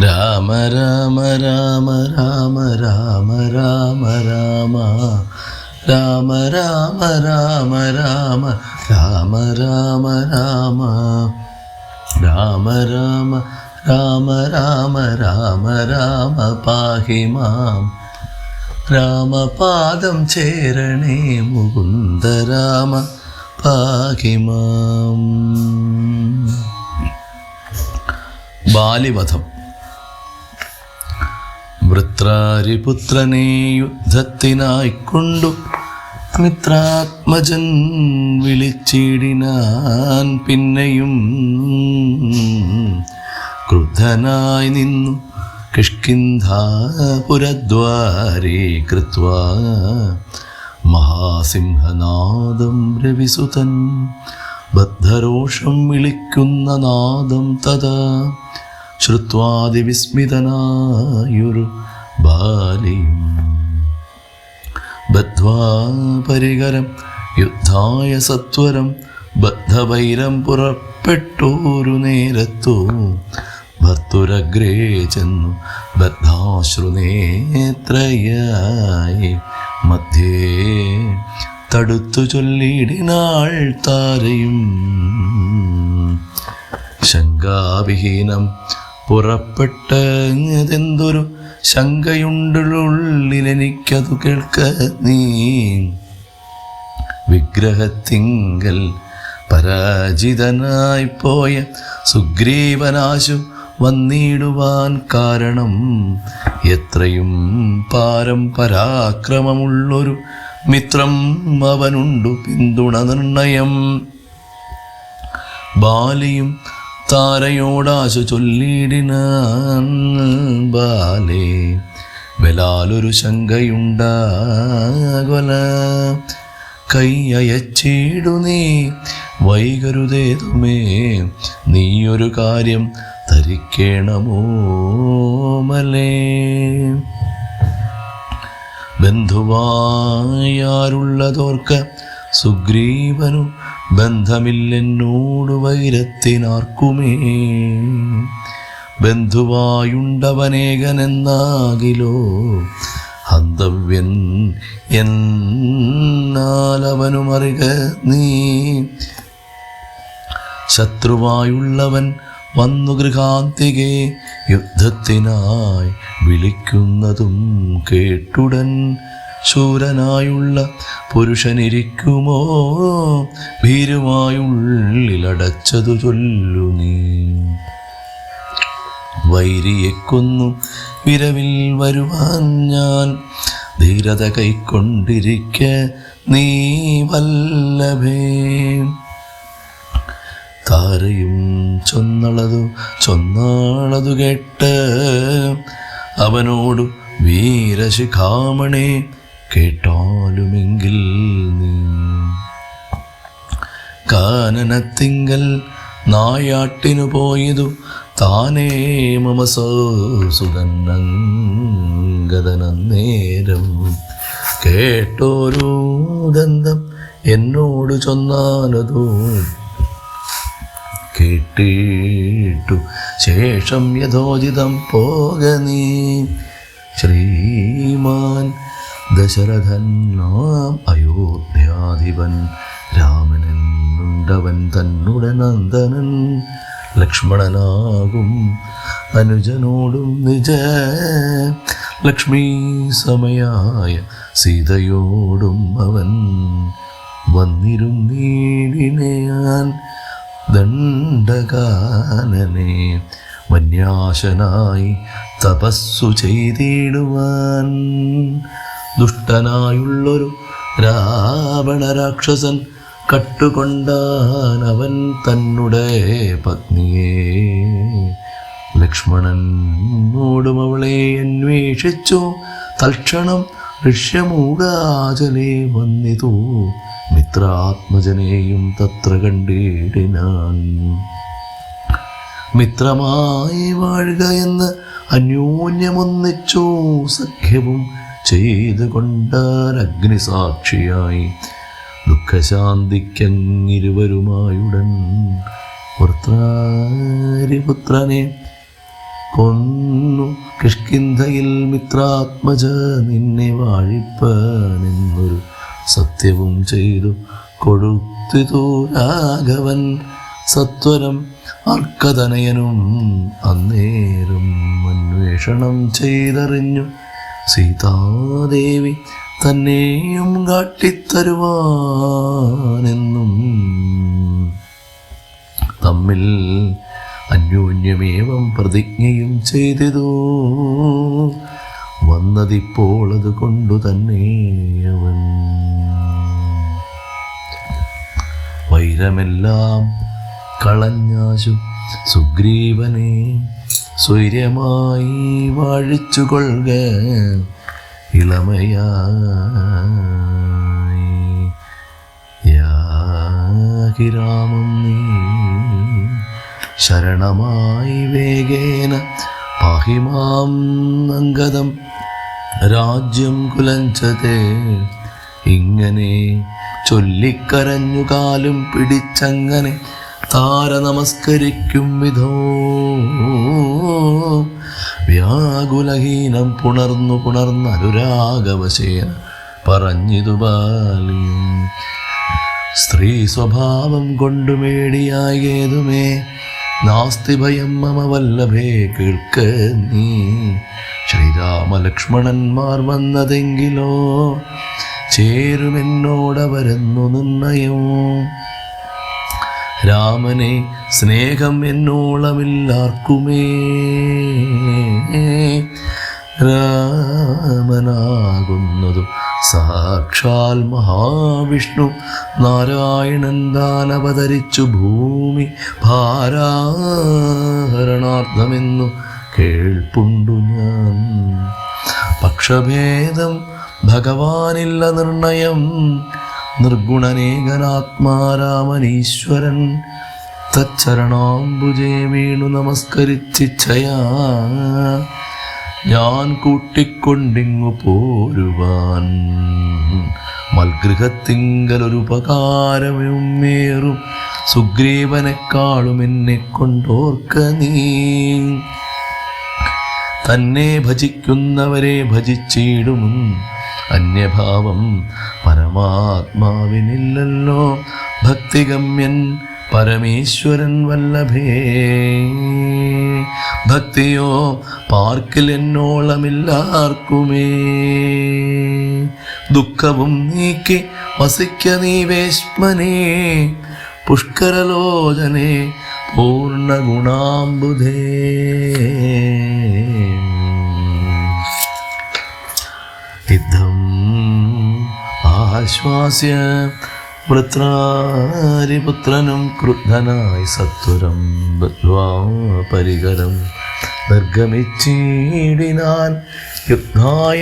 രാമ രാമ രാമ രാമ രാമ രാമ രാമ രാമ രാമ രാമ രാമ രാമ രാമ രാമ രാമ രാമ രാമ രാമ രാമ പാഹി മാം രാമപാദം ചേരണേ മുകുന്ദ രാമ പാഹി മാം. ബാലിവധം. വൃത്രാരിപുത്രനെ യുദ്ധത്തിനായിക്കൊണ്ടു മിത്രാത്മജൻ വിളിച്ചിടിനാൻ. പിന്നെയും ക്രുദ്ധനായി നിന്നു കിഷ്കിന്ധാപുരദ്വാരേ കൃത്വാ മഹാസിംഹനാദം രവിസുതൻ ബദ്ധരോഷം വിളിക്കുന്ന നാദം തഥാ ശ്രുത്വാതിവിസ്മിതനായൊരു ബാലിയും ബദ്ധ്വാ പരികരം യുദ്ധായ സത്വരം ബദ്ധവൈരം പുറപ്പെട്ടോരു നേരത്തു ഭർത്തുരഗ്രേ ചെന്നു ബദ്ധാശ്രുനേത്രയായി മധ്യേ തടുത്തു ചൊല്ലിടിനാൾ താരയും. ശങ്കാവിഹീനം പുറപ്പെട്ടതെന്തൊരു ശങ്കയുണ്ടുള്ളിലെനിക്കതു കേൾക്ക നീ. വിഗ്രഹത്തിങ്കൽ പരാജിതനായി പോയ സുഗ്രീവനാശു വന്നിടുവാൻ കാരണം എത്രയും പാരം പരാക്രമമുള്ളൊരു മിത്രം അവനുണ്ടു പിന്തുണ നിർണയം. ബാലിയും താരയോടാശു ചൊല്ലിടിനാൻ. ബാലേ ബലാലൊരു ശങ്കയുണ്ടാകൊല കൈ അയച്ചിടു നീ വൈകരുതേതുമേ. നീയൊരു കാര്യം ധരിക്കേണമോ മലേ. ബന്ധുവായാരുള്ളതോർക്ക സുഗ്രീവനു ബന്ധമില്ലെന്നോടു വൈരത്തിനാർക്കുമേ. ബന്ധുവായുണ്ടവനേകനെന്നാകിലോ ഹന്തവ്യൻ എന്നാലവനുമറിക നീ. ശത്രുവായുള്ളവൻ വന്നു ഗൃഹാന്തികെ യുദ്ധത്തിനായി വിളിക്കുന്നതും കേട്ടുടൻ ശൂരനായുള്ള പുരുഷനിരിക്കുമോ ഭീരുമായുള്ളിലടച്ചതു ചൊല്ലു നീ. വൈരിയെ കൊന്നു വിരവിൽ വരുവാൻ ഞാൻ ധീരത കൈക്കൊണ്ടിരിക്ക നീ വല്ലഭേ. താരയും ചൊന്നാളതു കേട്ട് അവനോടു വീരശിഖാമണേ കേട്ടാലുമെങ്കിൽ നീ. കാനനത്തിങ്കൽ നായാട്ടിനു പോയതു താനേ മമ സുഗന്നേരം കേട്ടോരു ദന്തം എന്നോട് ചൊന്നാലതു കേട്ടിട്ടു ശേഷം യഥോചിതം പോക നീ. ശ്രീമാൻ ദശരഥൻ നാം അയോധ്യാധിപൻ രാമനെന്നുണ്ടവൻ തന്നുടെ നന്ദനൻ. ലക്ഷ്മണനാകും അനുജനോടും നിജ ലക്ഷ്മീ സമയായ സീതയോടും അവൻ വന്നിരുന്നീടിനെയാൻ ദണ്ഡകാനനെ വന്യാശനായി തപസ്സു ചെയ്തിടുവാൻ. ദുഷ്ടനായുള്ളൊരു രാവണ രാക്ഷസൻ കട്ടുകൊണ്ടാൻ അവൻ തന്നെ പത്നിയെ. ലക്ഷ്മണനോടും അവളെ അന്വേഷിച്ചു തൽക്ഷണം ഋഷ്യമൂകാചലേ വന്നിതു. മിത്രാത്മജനെയും തത്ര കണ്ടിടിനാൻ. മിത്രമായി വാഴുക എന്ന് അന്യോന്യമൊന്നിച്ചു സഖ്യവും ചെയ്തുകൊണ്ടാൻ അഗ്നിസാക്ഷിയായി ദുഃഖശാന്തിക്കങ്ങിരുവരുമായുടൻ വൃത്രാരിപുത്രനെ കൊന്നു കിഷ്കിന്ധയിൽ മിത്രാത്മജ നിന്നെ വാഴിപ്പനെന്നൊരു സത്യവും ചെയ്തു കൊടുത്തിതു രാഘവൻ. സത്വരം അർക്കതനയനും അന്നേരം അന്വേഷണം ചെയ്തറിഞ്ഞു സീതാദേവി തന്നെയും കാട്ടിത്തരുവാനെന്നും. തമ്മിൽ അന്യോന്യമേവം പ്രതിജ്ഞയും ചെയ്തിതു. വന്നതിപ്പോൾ അത് കൊണ്ടു തന്നെ അവൻ വൈരമെല്ലാം കളഞ്ഞാശു സുഗ്രീവനെ സ്വൈര്യമായി വാഴിച്ചുകൊള്ളുക ഇളമയായി. യാഹി രാമം നീ ശരണമായി വേഗേന പാഹിമാം അംഗദം രാജ്യം കുലഞ്ചതേ. ഇങ്ങനെ ചൊല്ലിക്കരഞ്ഞു കാലും പിടിച്ചങ്ങനെ താര നമസ്കരിക്കും വിധോ വ്യാകുലഹീനം പുണർന്നനുരാഗവശേന പറഞ്ഞിതു ബാലിയും. സ്ത്രീ സ്വഭാവം കൊണ്ടു മേടിയായേതുമേ നാസ്തി ഭയം മമ വല്ലഭേ കേൾക്ക നീ. ശ്രീരാമലക്ഷ്മണന്മാർ വന്നതെങ്കിലോ ചേരുമെന്നോടവരെന്നു നിർണയം. രാമനെ സ്നേഹം എന്നോളമില്ലാർക്കുമേ. രാമനാകുന്നതു സാക്ഷാൽ മഹാവിഷ്ണു നാരായണൻ താൻ അവതരിച്ചു ഭൂമി ഭാരാഹരണാർത്ഥമെന്നു കേൾപ്പുണ്ടു ഞാൻ. പക്ഷഭേദം ഭഗവാനില്ല നിർണയം. നിർഗുണനേകനാത്മാരാമനീശ്വരൻ തച്ചരണാംബുജേ വീണു നമസ്കരിച്ചിച്ഛയാ ഞാൻ കൂട്ടിക്കൊണ്ടിങ്ങു പോരുവാൻ. മൽഗൃഹത്തിങ്കലൊരുപകാരമേറും സുഗ്രീവനെക്കാളും എന്നെ കൊണ്ടോർക്ക നീ. തന്നെ ഭജിക്കുന്നവരെ ഭജിച്ചിടും അന്യഭാവം പരമാത്മാവിനില്ലല്ലോ. ഭക്തിഗമ്യൻ പരമേശ്വരൻ വല്ലഭേ. ഭക്തിയോ പാർക്കിൽ എന്നോളമില്ലാർക്കുമേ. ദുഃഖവും നീക്കി വസിക്ക നീ വേശ്മനേ പുഷ്കരലോചനേ പൂർണ്ണഗുണാംബുധേ. യുദ്ധം ആശ്വാസ്യ വൃത്രാരിപുത്രനും ക്രുദ്ധനായി സത്വരം ബദ്ധ്വാ പരികരം നിർഗമിച്ചിടിനാൻ. യുദ്ധായ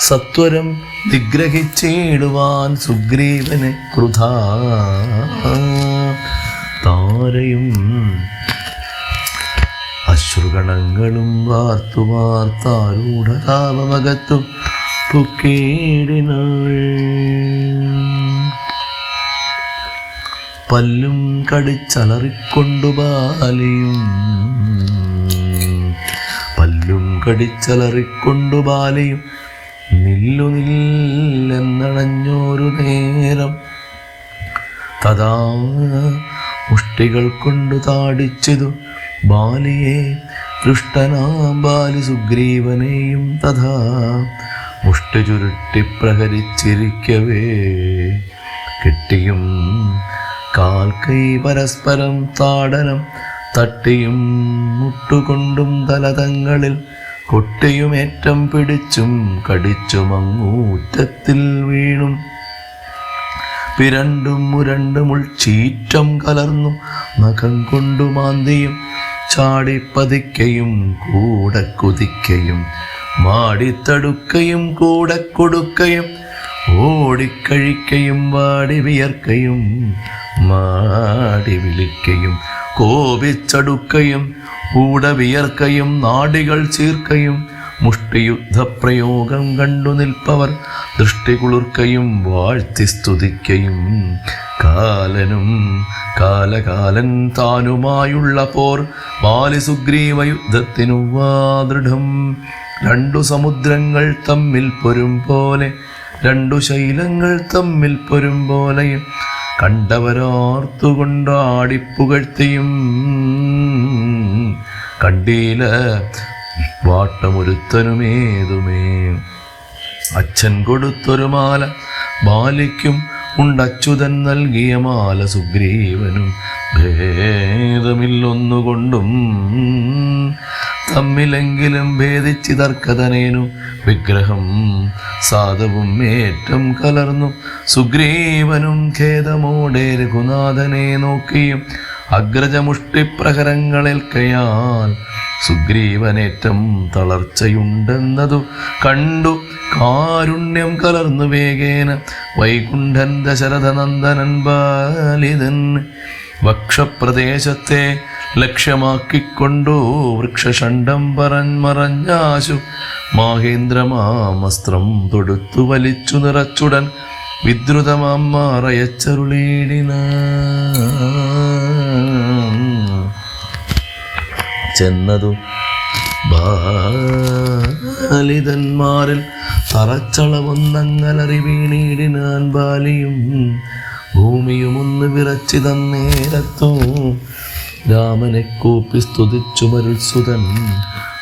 സത്വരം നിഗ്രഹിച്ചിടുവാൻ സുഗ്രീവനെ ക്രുധാ താരയും അശ്രുഗണങ്ങളും വാർത്താരൂഢതാപമകത്തും പുക്കേടിനാൾ. പല്ലും കടിച്ചലറിക്കൊണ്ടു ബാലിയും നില്ലു നില്ലെന്നണഞ്ഞോരു നേരം. തഥാ മുഷ്ടികൾ കൊണ്ടു താടിച്ചതു ബാലിയെ ദുഷ്ടനാം ബാലി സുഗ്രീവനെയും തഥാ മുഷ്ടി ചുരുട്ടി പ്രഹരിച്ചിരിക്കവേ കെട്ടിയും കാൽക്കൈ പരസ്പരം താടനം തട്ടിയും മുട്ടുകൊണ്ടും തലതങ്ങളിൽ കൊട്ടിയുമേറ്റം പിടിച്ചും കടിച്ചുമങ്ങൂറ്റത്തിൽ വീണും പിരണ്ടും മുരണ്ടും ഉൾച്ചീറ്റം കലർന്നു നഖം കൊണ്ടു മാന്തിയും ചാടിപ്പതിക്കയും കൂടെ കുതിക്കയും മാടിത്തടുക്കയും കൂടെ കൊടുക്കയും ഓടിക്കഴിക്കയും വാടി വിയർക്കയും മാടി വിളിക്കയും കോപിച്ചടുക്കയും കൂടെ വിയർക്കയും നാടികൾ ചീർക്കയും മുഷ്ടിയുദ്ധപ്രയോഗം കണ്ടു നിൽപ്പവർ ദൃഷ്ടി കുളിർക്കയും വാഴ്ത്തി സ്തുതിക്കയും കാലനും കാലകാലൻ താനുമായുള്ള പോർ ബാലിസുഗ്രീവ യുദ്ധത്തിനു വാദൃഢം. രണ്ടു സമുദ്രങ്ങൾ തമ്മിൽ പൊരും പോലെ, രണ്ടു ശൈലങ്ങൾ തമ്മിൽ പൊരും പോലെയും കണ്ടവരാർത്തുകൊണ്ടാടിപ്പുകഴ്ത്തിയും കണ്ടീല വാട്ടമൊരുത്തനുമേതുമേ. അച്ഛൻ കൊടുത്തൊരു മാല ബാലിക്കും ഉണ്ടച്യുതൻ നൽകിയ മാല സുഗ്രീവനും ഭേദമില്ലൊന്നുകൊണ്ടും തമ്മിലെങ്കിലും ഭേദിച്ചിതർക്കതനേനു വിഗ്രഹം സാധവും ഏറ്റം കലർന്നു. സുഗ്രീവനും ഖേദമോടെ രഘുനാഥനെ നോക്കിയും അഗ്രജമുഷ്ടിപ്രഹരങ്ങളേൽക്കയാൽ സുഗ്രീവനേറ്റം തളർച്ചയുണ്ടെന്നതു കണ്ടു കാരുണ്യം കലർന്നു വേഗേന വൈകുണ്ഠൻ ദശരഥനന്ദനൻ ബാലിതൻ വക്ഷപ്രദേശത്തെ ലക്ഷ്യമാക്കിക്കൊണ്ടു വൃക്ഷഷണ്ഡം മറഞ്ഞാശു മാഹേന്ദ്രമാമസ്ത്രം തൊടുത്തു വലിച്ചു നിറച്ചുടൻ വിദ്രുതമാം മാറയച്ചരുളീടിന. ചെന്നതു ബാലിതന്മാരിൽ തറച്ചളവൊന്നങ്ങലറി വീണീടിനാൻ ബാലിയും ഭൂമിയുമൊന്ന് വിറച്ചി തന്നേരത്തോ രാമനെ കൂപ്പി സ്തുതിച്ചു മരുത്സുതൻ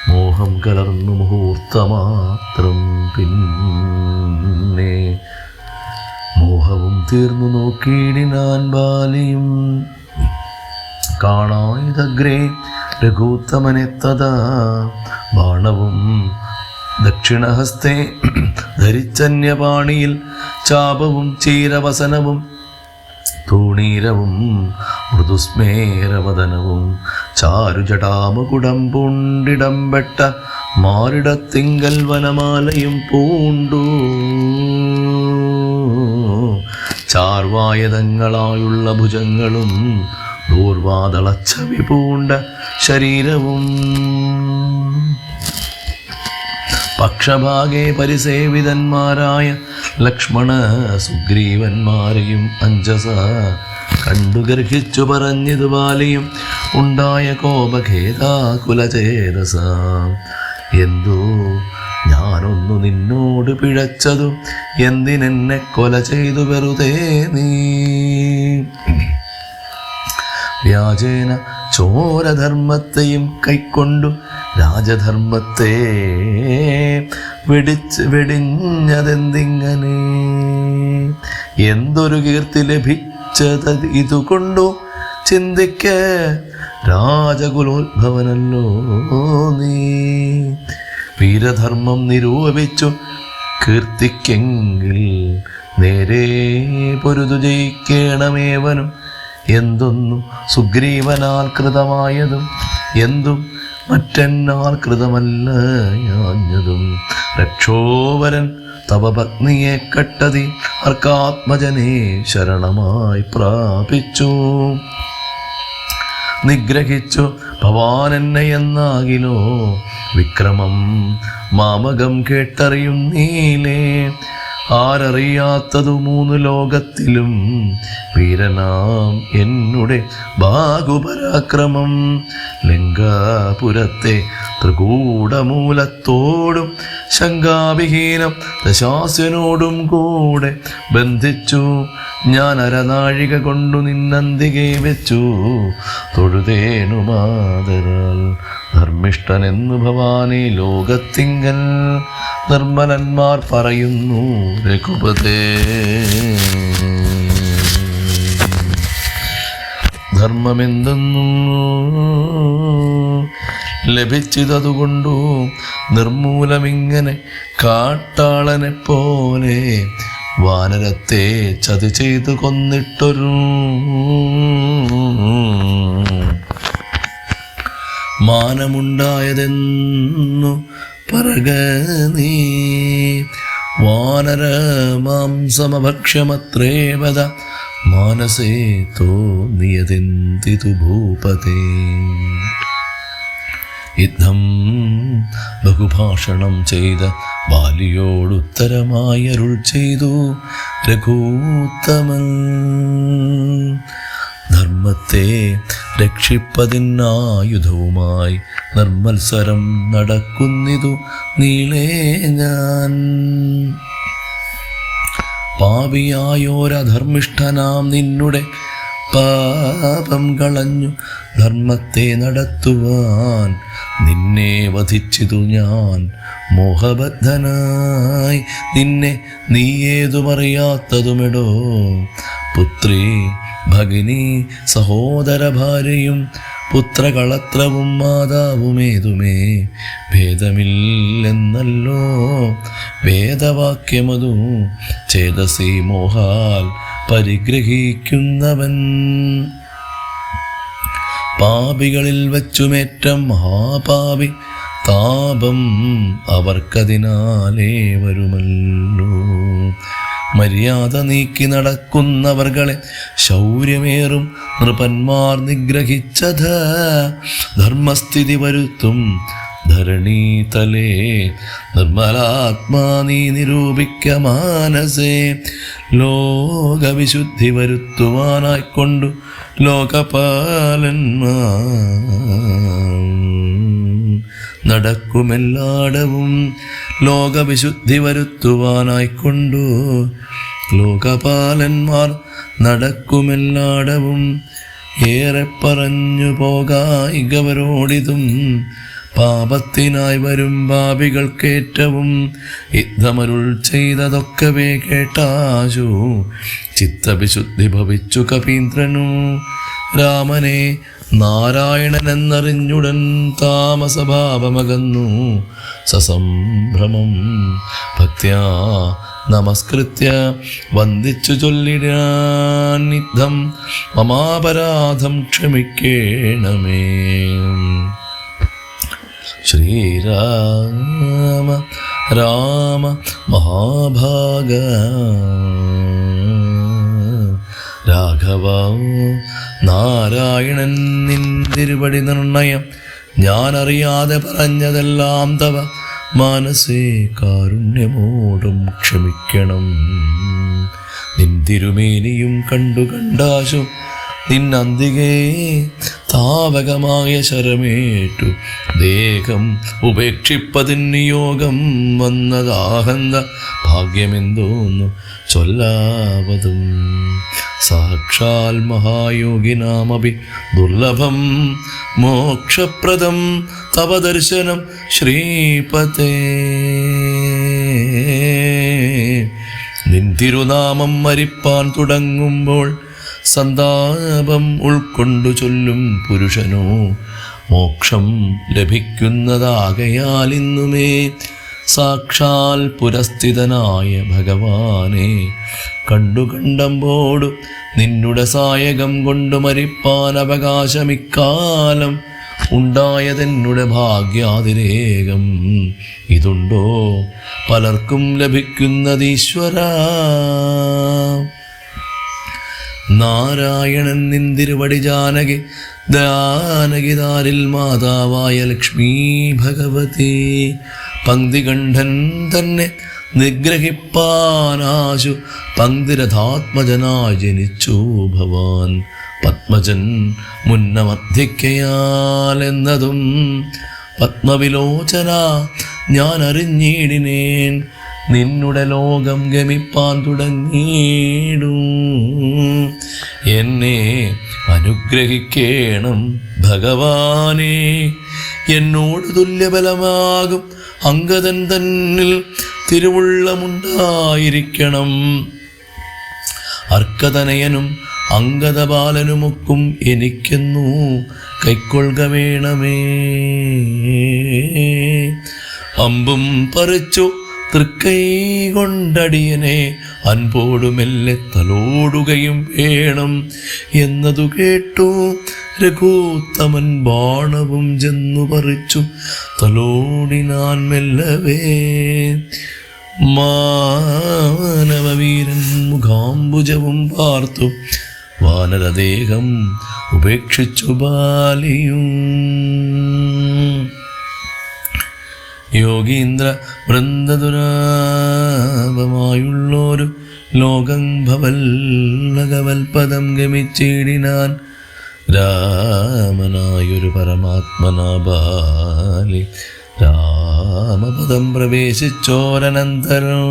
മോഹം കലർന്നു മുഹൂർത്തമാത്രം പിന്നെ മോഹവും തീർന്നു നോക്കിയിടിനാൻ ബാലിയും കാണായതഗ്രേ രഘൂത്തമനെത്തതാ ബാണവും ദക്ഷിണഹസ്തേ ധരിച്ചന്യപാണിയിൽ ചാപവും ചീരവസനവും തൂണീരവും മൃദുസ്മേരവദനവും ചാരുജടാമകുടം പൂണ്ടിടംപെട്ട മാറിടത്തിങ്കൽ വനമാലയും പൂണ്ടു ചാർവായതങ്ങളായുള്ള ഭുജങ്ങളും ദൂർവാതളച്ചവി പൂണ്ട ശരീരവും പക്ഷഭാഗേ പരിസേവിതന്മാരായ ലക്ഷ്മണ സുഗ്രീവന്മാരെയും അഞ്ജസ കണ്ടു ഗർഹിച്ചു പറഞ്ഞിതു ബാലിയും ഉണ്ടായ കോപഖേദാകുലചേതസ. എന്തു ഞാനൊന്നു നിന്നോട് പിഴച്ചതു, എന്തിനെന്നെ കൊല ചെയ്തു വെറുതെ നീ. വ്യാജേന ചോരധർമ്മത്തെയും കൈക്കൊണ്ടു രാജധർമ്മത്തെ വെടിഞ്ഞതെന്തിങ്ങനെ. എന്തൊരു കീർത്തി ലഭിച്ചത് ഇതുകൊണ്ടു ചിന്തിക്ക രാജകുലോദ്ഭവനല്ലോ നീ. വീരധർമ്മം നിരൂപിച്ചു കീർത്തിക്കെങ്കിൽ നേരെ പൊരുതു ജയിക്കണമേവനും. എന്തൊന്നു സുഗ്രീവനാൽ കൃതമായതും എന്തും മറ്റെന്നാൽ കൃതമല്ല യാഞ്ഞതും. രക്ഷോവരൻ തവ പത്നിയെ കട്ടതി അർക്കാത്മജനെ ശരണമായി പ്രാപിച്ചു. നിഗ്രഹിച്ചു ഭവാൻ എന്നെ എന്നാകിലോ വിക്രമം മാമകം കേട്ടറിയുന്നീലേ. ആരറിയാത്തതു മൂന്നു ലോകത്തിലും വീരനാം എന്നുടെ ബാഹുപരാക്രമം. ലങ്കാപുരത്തെ ത്രികൂടമൂലത്തോടും ശങ്കാവിഹീനം ദശാസ്യനോടും കൂടെ ബന്ധിച്ചു ഞാൻ അരനാഴിക കൊണ്ടു നിന്നന്തികെ വെച്ചു. തൊഴുതേനു മാതരാൽ ധർമ്മിഷ്ഠനെന്നു ഭവാനി ലോകത്തിങ്കൽ നിർമ്മലന്മാർ പറയുന്നു രഘുപതേ. ധർമ്മമെന്തെന്നു ലഭിച്ചതുകൊണ്ടു നിർമൂലമിങ്ങനെ കാട്ടാളനെ പോലെ വാനരത്തെ ചതി ചെയ്തു കൊന്നിട്ടൊരു മാനമുണ്ടായതെന്നു പറക നീ. വാനര മാംസമഭക്ഷ്യമത്രേവത മാനസേ തോന്നിയതെന്തിതു ഭൂപതേ. യുദ്ധം ബഹുഭാഷണം ചെയ്ത ബാലിയോടുത്തരമായി അരുൾ ചെയ്തു രഘൂത്തമൻ. ധർമ്മത്തെ രക്ഷിപ്പതിനായുധവുമായി നിർമ്മത്സരം നടക്കുന്നിതു നീളേ ഞാൻ. പാപിയായോരധർമ്മിഷ്ഠനാം നിന്നുടെ പാപം കളഞ്ഞു ധർമ്മത്തെ നടത്തുവാൻ നിന്നെ വധിച്ചിതു ഞാൻ മോഹബദ്ധനായി. നിന്നെ നീ ഏതുമറിയാത്തതുമെടോ പുത്രി ഭഗിനി സഹോദര ഭാര്യയും പുത്രകളത്രവും മാതാവുമേതുമേ ഭേദമില്ലെന്നല്ലോ വേദവാക്യമതു. ചേതസി മോഹാൽ പരിഗ്രഹിക്കുന്നവൻ പാപികളിൽ വച്ചുമേറ്റം മഹാപാപി. താപം അവർക്കതിനാലേ വരുമല്ലോ. മര്യാദ നീക്കി നടക്കുന്നവർകളെ ശൗര്യമേറും നൃപന്മാർ നിഗ്രഹിച്ചത് ധർമ്മസ്ഥിതി വരുത്തും ധരണീതലേ. നിർമ്മലാത്മാ നീ നിരൂപിക്ക മാനസേ. ലോകവിശുദ്ധി വരുത്തുവാനായിക്കൊണ്ടു ലോകപാലന്മാർ നടക്കുമെല്ലാടവും. ലോകവിശുദ്ധി വരുത്തുവാനായിക്കൊണ്ടു ലോകപാലന്മാർ നടക്കുമെല്ലാടവും. ഏറെ പറഞ്ഞു പോകായികവരോടിതും പാപത്തിനായി വരും പാപികൾക്കേറ്റവും. യുദ്ധമരുൾ ചെയ്തതൊക്കവേ കേട്ടാശു ചിത്തവിശുദ്ധി ഭവിച്ചു കപീന്ദ്രനു. രാമനെ നാരായണനെന്നറിഞ്ഞുടൻ താമസഭാവമകന്നു സസംഭ്രമം ഭക്ത്യാ നമസ്കൃത്യ വന്ദിച്ചു ചൊല്ലിടാൻ യുദ്ധം മമാപരാധം ക്ഷമിക്കേണമേ. ശ്രീരാമ രാമ മഹാഭാഗ രാഘവ നാരായണൻ നിന്തിരുപടി നിർണയം. ഞാനറിയാതെ പറഞ്ഞതെല്ലാം തവ മനസ്സേ കാരുണ്യമോടും ക്ഷമിക്കണം. നിന്തിരുമേനിയും കണ്ടു കണ്ടാശു നിന്നന്തികേ താവകമായ ശരമേറ്റു ദേഹം ഉപേക്ഷിപ്പതിന് യോഗം വന്നതാഹന്ത ഭാഗ്യമെന്തോന്നു ചൊല്ലാവതും. സാക്ഷാൽ മഹായോഗിനാമപി ദുർലഭം മോക്ഷപ്രദം തവ ദർശനം ശ്രീപതേ. നിൻ തിരുനാമം മരിപ്പാൻ തുടങ്ങുമ്പോൾ സന്താപം ഉൾക്കൊണ്ടു ചൊല്ലും പുരുഷനോ മോക്ഷം ലഭിക്കുന്നതാകയാൽ ഇന്നുമേ സാക്ഷാൽ പുരസ്ഥിതനായ ഭഗവാനെ കണ്ടമ്പോടു നിന്നുടെ സായകം കൊണ്ടു മരിപ്പാൻ അവകാശമിക്കാലം ഉണ്ടായതെന്നുടെ ഭാഗ്യാതിരേകം. ഇതുണ്ടോ പലർക്കും ലഭിക്കുന്നതീശ്വരാ. നാരായണൻ നിന്തിരുവടി ജാനകി ദാനകിതാരിൽ മാതാവായ ലക്ഷ്മീ ഭഗവതി. പങ്ക്തികണ്ഠൻ തന്നെ നിഗ്രഹിപ്പാനാശു പങ്ക്തിരഥാത്മജനായി ജനിച്ചു ഭവാൻ. പത്മജൻ മുന്നമധ്യക്കയാലെന്നതും പത്മവിലോചന ഞാൻ അറിഞ്ഞിടിനേൻ. നിന്നുടെ ലോകം ഗമിപ്പാൻ തുടങ്ങിയിടും. എന്നെ അനുഗ്രഹിക്കേണം ഭഗവാനെ. എന്നോട് തുല്യബലമാകും അംഗദൻ തന്നിൽ തിരുവുള്ളമുണ്ടായിരിക്കണം. അർക്കതനയനും അംഗദബാലനുമൊക്കും എനിക്കെന്നു കൈക്കൊള്ളുക വേണമേ. അമ്പും പറിച്ചു തൃക്കൈ കൊണ്ടടിയനെ അൻപോടുമെല്ലെ തലോടുകയും വേണം എന്നതു കേട്ടു രഘൂത്തമൻ ബാണവും ചെന്നു പറിച്ചു തലോടിനാൻ മെല്ലവേ. മാനവവീരൻ മുഖാംബുജവും പാർത്തു വാനരദേഹം ഉപേക്ഷിച്ചു ബാലിയും. യോഗീന്ദ്ര വൃന്ദദുരാപമായുള്ളൊരു ലോകം ഭവല്ലകവൽപദം ഗമിച്ചിടിനാൻ. രാമനായൊരു പരമാത്മനാബാലി രാമപദം പ്രവേശിച്ചോരനന്തരം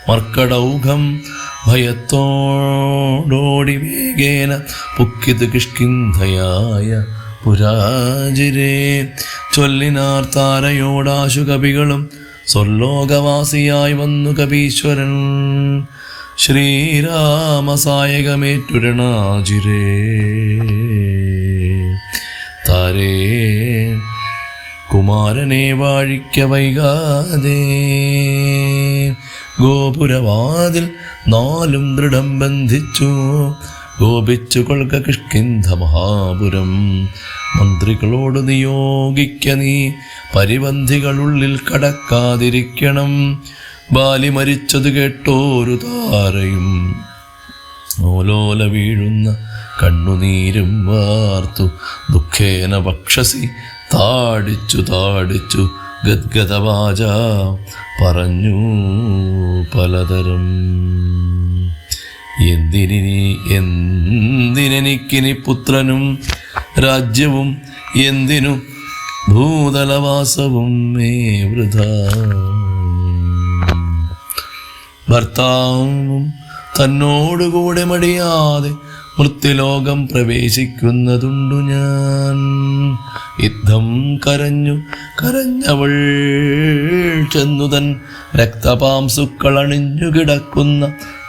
മർക്കടൗഘം ഭയത്തോടോടി വേഗേന പുക്കിത് കിഷ്കിന്ധയായ പുരാജിരേ. ചൊല്ലിനാർ താരയോടാശു കവികളും സ്വർലോകവാസിയായി വന്നു കവീശ്വരൻ. ശ്രീരാമസായകമേറ്റുരണാജിരേ താരേ കുമാരനെ വാഴിക്ക വൈകാതെ. ഗോപുരവാതിൽ 4 ദൃഢം ബന്ധിച്ചു ഗോപിച്ചു കൊൽക്ക കിഷ്കിന്ധ മഹാപുരം. മന്ത്രികളോട് നിയോഗിക്ക നീ പരിബന്ധികളുള്ളിൽ കടക്കാതിരിക്കണം. ബാലി മരിച്ചത് കേട്ടോരു താരയും ഓലോല വീഴുന്ന കണ്ണുനീരും വാർത്തു ദുഃഖേന വക്ഷസി താടിച്ചു ഗദ്ഗദവാച പറഞ്ഞു പലതരം. എന്തിനെനിക്കിനി പുത്രനും രാജ്യവും എന്തിനു ഭൂതലവാസവും മേ വൃഥാ. ഭർത്താവും തന്നോടുകൂടെ മടിയാതെ മൃത്യുലോകം പ്രവേശിക്കുന്നതുണ്ടു ഞാൻ. യുദ്ധം കരഞ്ഞവൾ ചെന്നു തൻ രക്തപാംസുക്കളണിഞ്ഞു കിടക്കുന്ന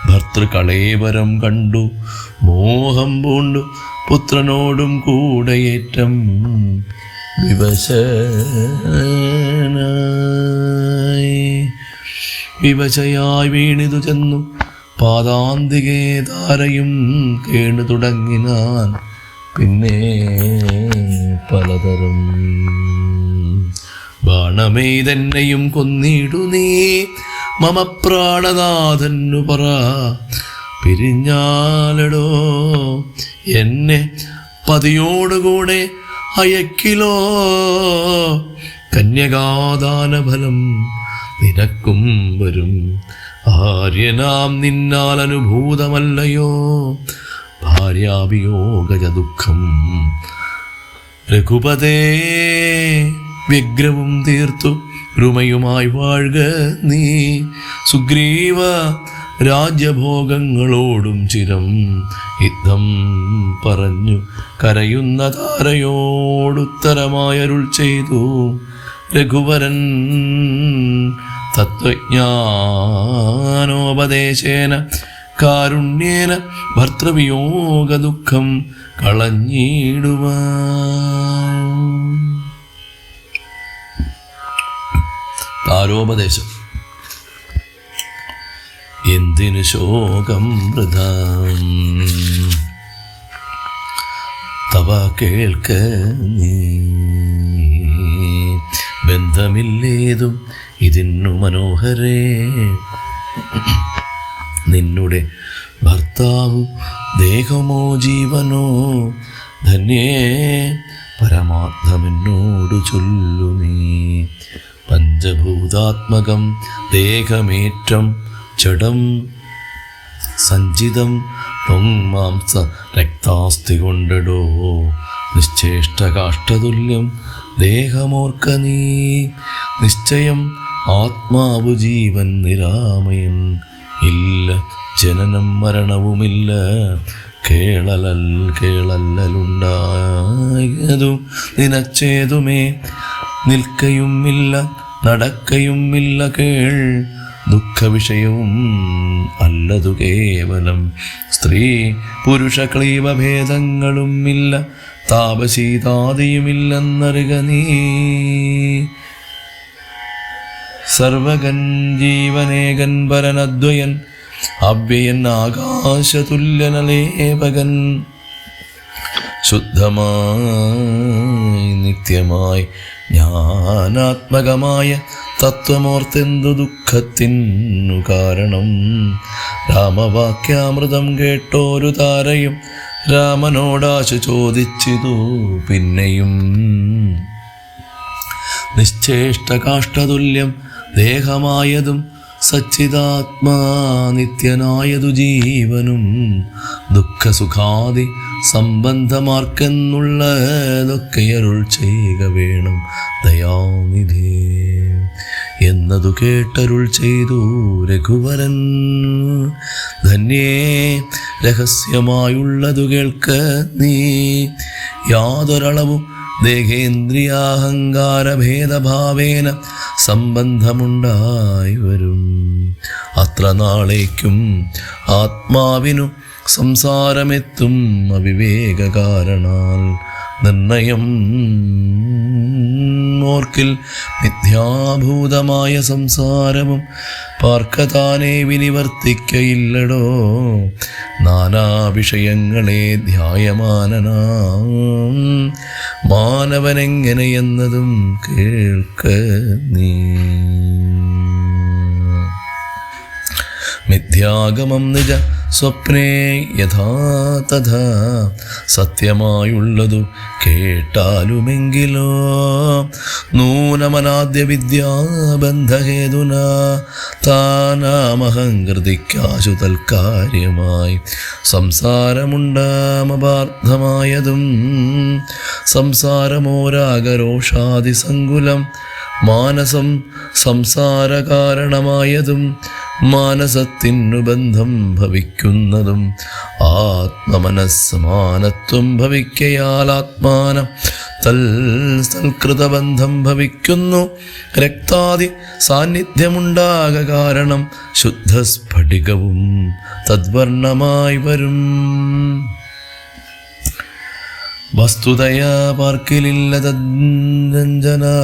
ഭർത്തൃകളേവരം കണ്ടു മോഹം പൂണ്ടു പുത്രനോടും കൂടെയേറ്റം വിവശയായി വീണിതു ചെന്നു പാദാന്തികേ താരയും കേണു തുടങ്ങിനാൻ പിന്നെ പലതരം. ബാണമെയ്തെന്നെയും കൊന്നിടു നീ മമ പ്രാണനാഥന്നു പറ. പിരിഞ്ഞാലടോ എന്നെ പതിയോടുകൂടെ അയക്കിലോ. കന്യകാദാനഫലം നിനക്കും വരും. ആര്യനാം നിന്നാൽ അനുഭൂതമല്ലയോ ഭാര്യാവിയോഗജ ദുഃഖം. രഘുപതേ വ്യഗ്രവും തീർത്തു രുമയുമായി വാഴുക നീ. സുഗ്രീവ രാജ്യഭോഗങ്ങളോടും ചിരം. യുദ്ധം പറഞ്ഞു കരയുന്ന താരയോടുത്തരമായരുൾ ചെയ്തു രഘുവരൻ. തത്വജ്ഞാനോപദേശേന കാരുണ്യേന ഭർത്തൃവിയോഗ ദുഃഖം കളഞ്ഞിടുവാൻ. താരോപദേശം. എന്തിനു ശോകം വൃഥാ തവ കേൾക്ക നീ. ബന്ധമില്ലേതും ഇതിന്നു മനോഹരേ. നിന്നുടെ ഭർത്താവ് ദേഹമോ ജീവനോ ധന്യേ പരമാർത്ഥമെന്നോടു ചൊല്ലു നീ. പഞ്ചഭൂതാത്മകം ദേഹമേറ്റം ജഡം സഞ്ചിതം മാംസ രക്താസ്ഥി കൊണ്ടടോ. നിശ്ചേഷ്ടകാഷ്ടതുല്യം ദേഹമോർക്ക നീ. നിശ്ചയം ആത്മാവു ജീവൻ നിരാമയൻ. ഇല്ല ജനനം മരണവുമില്ല. കേളലുണ്ടായതു നിനച്ചേതുമേ. നിൽക്കയുമില്ല നടക്കയുമില്ല കേൾ. ദുഃഖവിഷയവും അല്ലതു കേവലം. സ്ത്രീ പുരുഷ ക്ലീവഭേദങ്ങളുമില്ല. താപശീതാദിയുമില്ലെന്നറിക നീ. സർവകൻ ജീവനേകൻ പരനദ്വയൻ അവ്യയൻ ആകാശതുല്യനലേപകൻ. ശുദ്ധമായി നിത്യമായി ജ്ഞാനാത്മകമായ തത്വമോർത്തെന്തു ദുഃഖത്തിനു കാരണം. രാമവാക്യാമൃതം കേട്ടോരു താരയും രാമനോടാശു ചോദിച്ചിതു പിന്നെയും. നിശ്ചേഷ്ടകാഷ്ടതുല്യം ദേഹമായതും സച്ചിദാത്മാ നിത്യനായതു ജീവനും ദുഃഖസുഖാദി സംബന്ധമാർക്കെന്നുള്ളതൊക്കെ അരുൾ ചെയ്യുക വേണം ദയാനിധേ എന്നതു കേട്ടരുൾ ചെയ്തു രഘുവരൻ. ധന്യേ രഹസ്യമായുള്ളതു കേൾക്ക നീ, യാതൊരളവും ദേഹേന്ദ്രിയാഹങ്കാരഭേദഭാവേന സംബന്ധമുണ്ടായി വരും. അത്ര നാളേക്കും ആത്മാവിനു സംസാരമെത്തും അവിവേക കാരണാൽ. നിർണയം ഓർക്കിൽ മിഥ്യാഭൂതമായ സംസാരവും പാർക്കതാനെ വിനിവർത്തിക്കയില്ലടോ. നാനാ വിഷയങ്ങളെ ധ്യായമാനനാം മാനവനെങ്ങനെയെന്നതും കേൾക്ക നീ. മിഥ്യാഗമം നിജ സ്വപ്നേ യഥാ തഥാ സത്യമായുള്ളതു കേട്ടാലുമെങ്കിലോ നൂനമനാദ്യ വിദ്യാബന്ധഹേതുന താനാമഹങ്കൃതിക്കാശു തൽക്കാര്യമായി സംസാരമുണ്ടാമപാർത്ഥമായതും സംസാരമോരാഗരോഷാദിസങ്കുലം മാനസം സംസാരകാരണമായതും മാനസത്തിനു ബന്ധം ഭവിക്കുന്നതും ആത്മമനസ്സമാനത്വം ഭവിക്കയാൽ ആത്മാനം തൽകൃതബന്ധം ഭവിക്കുന്നു. രക്താദി സാന്നിധ്യമുണ്ടാക കാരണം ശുദ്ധസ്ഫടികവും തദ്വർണ്ണമായി വരും. വസ്തുതയാ പാർക്കിലില്ല തജ്ജനാ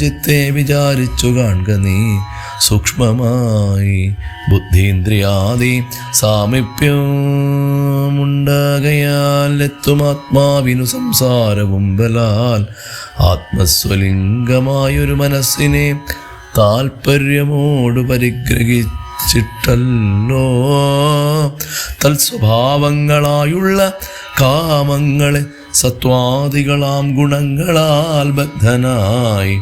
ചിത്തെ വിചാരിച്ചു കാണുക നീ സൂക്ഷ്മമായി. ബുദ്ധീന്ദ്രിയാദി സാമീപ്യമുണ്ടാകയാൽ എത്തുമാത്മാവിനു സംസാരവും ബലാൽ. ആത്മസ്വലിംഗമായൊരു മനസ്സിനെ താൽപര്യമോട് പരിഗ്രഹിച്ചിട്ടല്ലോ തൽസ്വഭാവങ്ങളായുള്ള കാമങ്ങളെ സത്വാദികളാം ഗുണങ്ങളാൽ ബദ്ധനായി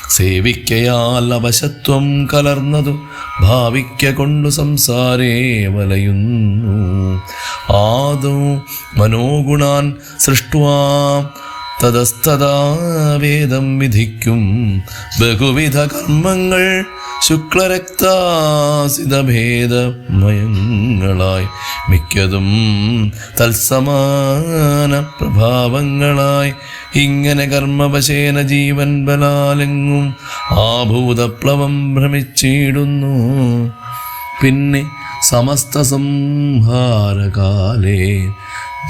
സേവിക്കയാൽ അവശത്വം കലർന്നതു ഭാവിക്ക കൊണ്ടു സംസാരേ വലയുന്നു. ആദൗ മനോഗുണാൻ സൃഷ്ട്വാ തതസ്തദാ വേദം വിധിക്കും ബഹുവിധ കർമ്മങ്ങൾ ശുക്ലരക്താസിതഭേദമയങ്ങളായി മിക്കതും തത്സമാന പ്രഭാവങ്ങളായി. ഇങ്ങനെ കർമ്മവശേന ജീവൻ ബലാലെങ്ങും ആഭൂതപ്ലവം ഭ്രമിച്ചിടുന്നു. പിന്നെ സമസ്ത സംഹാരകാലേ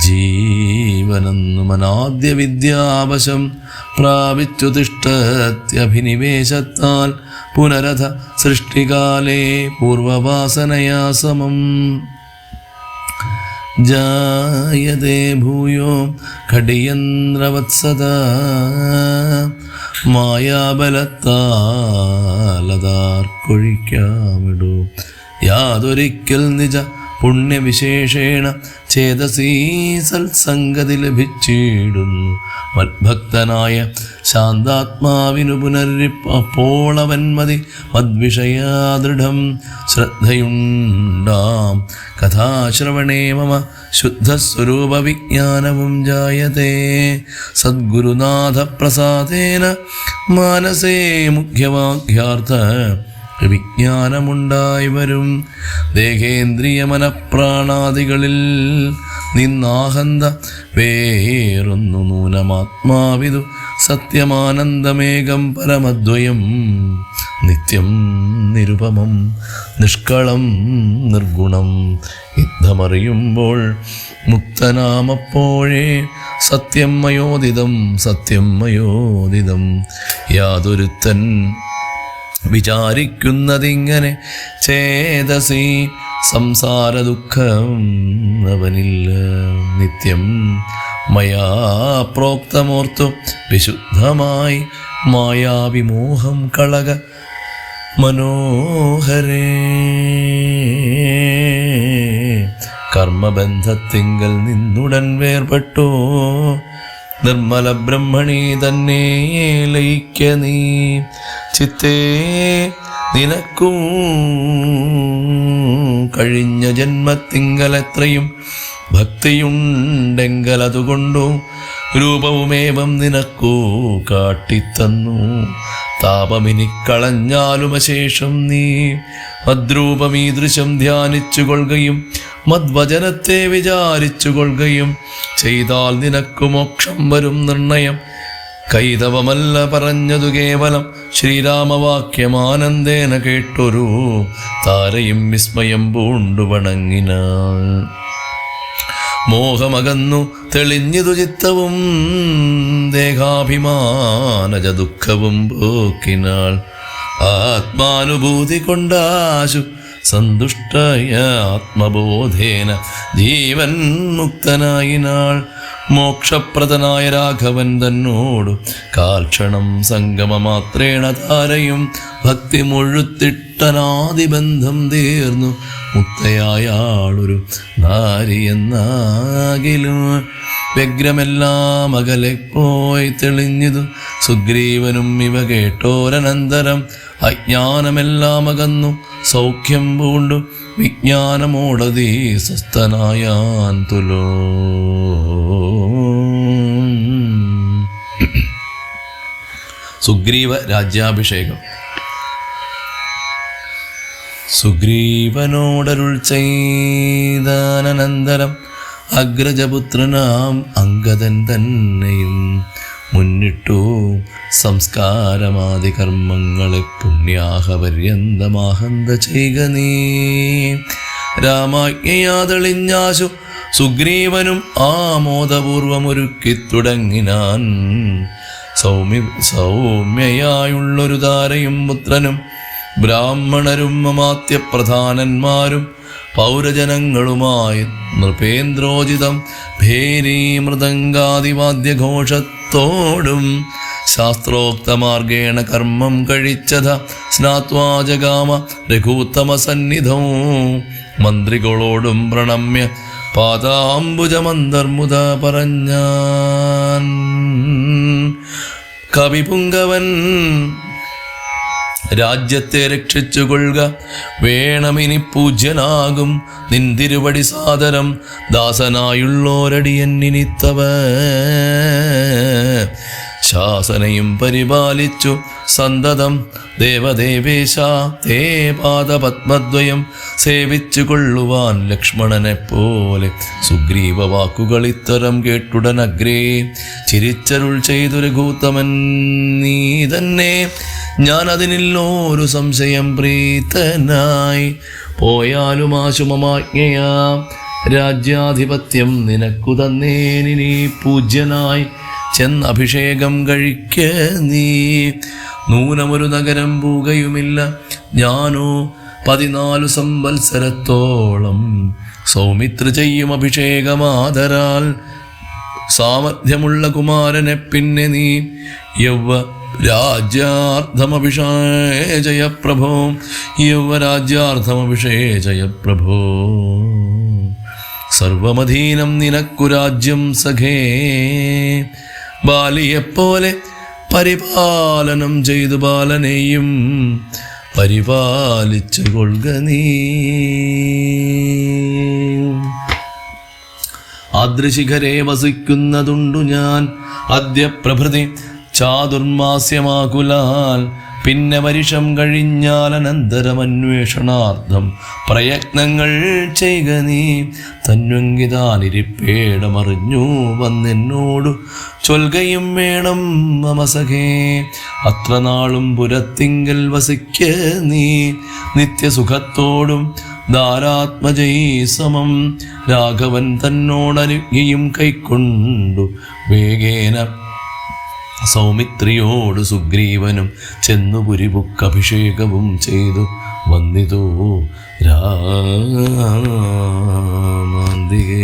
ജീവനെന്നു മനാദ്യ വിദ്യാവശം പ്രാപിച്ചു തിഷ്ഠത്യഭിനിവേശത്താൽ പുനരഥ സൃഷ്ടികാലേ പൂർവവാസനയാ സമം ജായതേ ഭൂയോ ഘടിയന്ത്രവത്സദാ മായാബലത്താലതാർക്കൊഴിക്കാമിടൂ. യാതൊരിക്കൽ നിജ പുണ്യവിശേഷേണ ചേതസീ സത്സംഗതി ലഭിച്ചിടുന്നു. മദ്ഭക്തനായ ശാന്താത്മാവിനു പുനരിപ്പോളവന്മതി മദ്വിഷയാദൃഢം ശ്രദ്ധയുണ്ടാം. കഥാശ്രവണേ മമ ശുദ്ധസ്വരൂപ വിജ്ഞാനവും ജായതേ. സദ്ഗുരുനാഥ പ്രസാദേന മാനസേ മുഖ്യവാക്യാർത്ഥ വിജ്ഞാനമുണ്ടായി വരും. ദേഹേന്ദ്രിയ മനഃപ്രാണാദികളിൽ നിന്നാഹന്ത വേറൊന്നു നൂനമാത്മാവിതു സത്യമാനന്ദമേകം പരമദ്വയം നിത്യം നിരുപമം നിഷ്കളം നിർഗുണം. യുദ്ധമറിയുമ്പോൾ മുക്തനാമപ്പോഴേ സത്യം മയോദിതം സത്യം മയോദിതം. യാതൊരുത്തൻ വിചാരിക്കുന്നതിങ്ങനെ ചേതസി സംസാര ദുഃഖം അവനില്ല. നിത്യം മയാ പ്രോക്തമോർത്തു വിശുദ്ധമായി മായാവിമോഹം കളക മനോഹരേ. കർമ്മബന്ധത്തിങ്കൽ നിന്നുടൻ വേർപെട്ടോ നിർമ്മല ബ്രഹ്മണി തന്നെ ലയിക്ക നീ. ചിത്തേ നിനക്കൂ കഴിഞ്ഞ ജന്മത്തിങ്കലെത്രയും ഭക്തിയുണ്ടെങ്കലതുകൊണ്ടു രൂപവുമേവം നിനക്കു കാട്ടിത്തന്നു. താപമിനിക്കളഞ്ഞാലും അശേഷം നീ മദ്രൂപമീദൃശം ധ്യാനിച്ചു കൊള്ളുകയും മദ്വചനത്തെ വിചാരിച്ചു കൊള്ളുകയും ചെയ്താൽ നിനക്കു മോക്ഷം വരും നിർണയം. കൈതവമല്ല പറഞ്ഞതു കേവലം ശ്രീരാമവാക്യമാനന്ദേന കേട്ടൊരു താരയും വിസ്മയം പൂണ്ടു വണങ്ങിനാൾ. മോഹമകന്നു തെളിഞ്ഞിതു ചിത്തവും ദേഹാഭിമാനജ ദുഃഖവും പോക്കിനാൾ. ആത്മാനുഭൂതി കൊണ്ടാശു സന്തുഷ്ടയ ആത്മബോധേന ജീവൻ മുക്തനായിനാൾ. മോക്ഷപ്രദനായ രാഘവൻ തന്നോടു കാൽക്ഷണം സംഗമമാത്രേണ താരയും ഭക്തി മുഴുത്തിട്ടനാദിബന്ധം തീർന്നു മുക്തയായാളൊരു നാരിയെന്നാകിലും. വ്യഗ്രമെല്ലാം അകലെ പോയി തെളിഞ്ഞതു സുഗ്രീവനും ഇവ കേട്ടോരനന്തരം. അജ്ഞാനമെല്ലാം അകന്നു സൗഖ്യം പൂണ്ടു വിജ്ഞാനമോടതീ സ്വസ്ഥനായാൻ തുലോ. സുഗ്രീവ രാജ്യാഭിഷേകം. സുഗ്രീവനോടരുൾ ചെയ്താനന്തരം അഗ്രജപുത്രനാം അംഗദൻ തന്നെയും മുന്നിട്ടു സംസ്കാരമാദി കർമ്മങ്ങളെ പുണ്യാഹപര്യന്തമാഹന്ത ചെയ്യുക നീ. രാമാജ്ഞയാതെളിഞ്ഞാശു സുഗ്രീവനും ആമോദപൂർവമൊരുക്കി തുടങ്ങിനാൻ. സൗമ്യയായുള്ളൊരു താരയും പുത്രനും ബ്രാഹ്മണരും അമാത്യപ്രധാനന്മാരും പൗരജനങ്ങളുമായി നൃപേന്ദ്രോചിതം ഭേരീ മൃദംഗാദിവാദ്യഘോഷത്തോടും ശാസ്ത്രോക്തമാർഗേണ കർമ്മം കഴിച്ചത സ്നാത്വാജഗാമ രഘൂത്തമസന്നിധോ. മന്ത്രികളോടും പ്രണമ്യ പാദാംബുജമന്തർമുദ പറഞ്ഞാൻ. കവിപുങ്കവൻ രാജ്യത്തെ രക്ഷിച്ചുകൊള്ളുക വേണമിനി പൂജ്യനാകും നിന്തിരുവടി സാദരം ദാസനായുള്ളോരടിയന്നിനിത്തവ. ശാസനയും പരിപാലിച്ചു സന്തതം ദേവദേവേശ തേ പാദപത്മദ്വയം സേവിച്ചു കൊള്ളുവാൻ ലക്ഷ്മണനെ പോലെ. സുഗ്രീവ വാക്കുകൾ ഇത്തരം കേട്ടുടനഗ്രേ ചിരിച്ചരുൾ ചെയ്തു രഘൂത്തമൻ. നീ തന്നെ ഞാൻ അതിനില്ലോരു സംശയം പ്രീതനായി. പോയാലും ആശുമമാജ്ഞയാ രാജ്യാധിപത്യം നിനക്കു തന്നേനിനി പൂജ്യനായി ചെന്നഭിഷേകം കഴിക്ക നീ. നൂനമൊരു നഗരം പൂകയുമില്ല ഞാനോ 14 സംവത്സരത്തോളം. സൗമിത്ര ചെയ്യും അഭിഷേകമാതരാൽ സാമർഥ്യമുള്ള കുമാരനെ പിന്നെ നീ യൗവരാജ്യാർത്ഥമഭിഷേചയ പ്രഭോ. യൗവരാജ്യാർത്ഥമഭിഷേചയ പ്രഭോ. സർവമധീനം നിനക്കു രാജ്യം സഖേ. ബാലിയെപ്പോലെ പരിപാലനം ചെയ്തു ബാലനെയും പരിപാലിച്ചു കൊള്ളുക നീ. ആദ്രശിഖരെ വസിക്കുന്നതുണ്ടു ഞാൻ അദ്യ പ്രഭൃതി ചാതുർമാസ്യമാകുലാൽ. പിന്നെ വരിഷം കഴിഞ്ഞാൽ അനന്തരമന്വേഷണാർത്ഥം പ്രയത്നങ്ങൾ ചെയ്യുക നീ. തന്വങ്കിതാനിരിപ്പേടമറിഞ്ഞു വന്നെന്നോടു ചൊൽകയും വേണം മമസഖേ. അത്ര നാളും പുരത്തിങ്കൽ വസിക്ക നീ നിത്യസുഖത്തോടും ധാരാത്മജൈ സമം. രാഘവൻ തന്നോടനുജ്ഞയും കൈക്കൊണ്ടു വേഗേന സൗമിത്രിയോട് സുഗ്രീവനും ചെന്നു പുരിപുക്കഭിഷേകവും ചെയ്തു വന്നിതോ രാമാന്തികേ.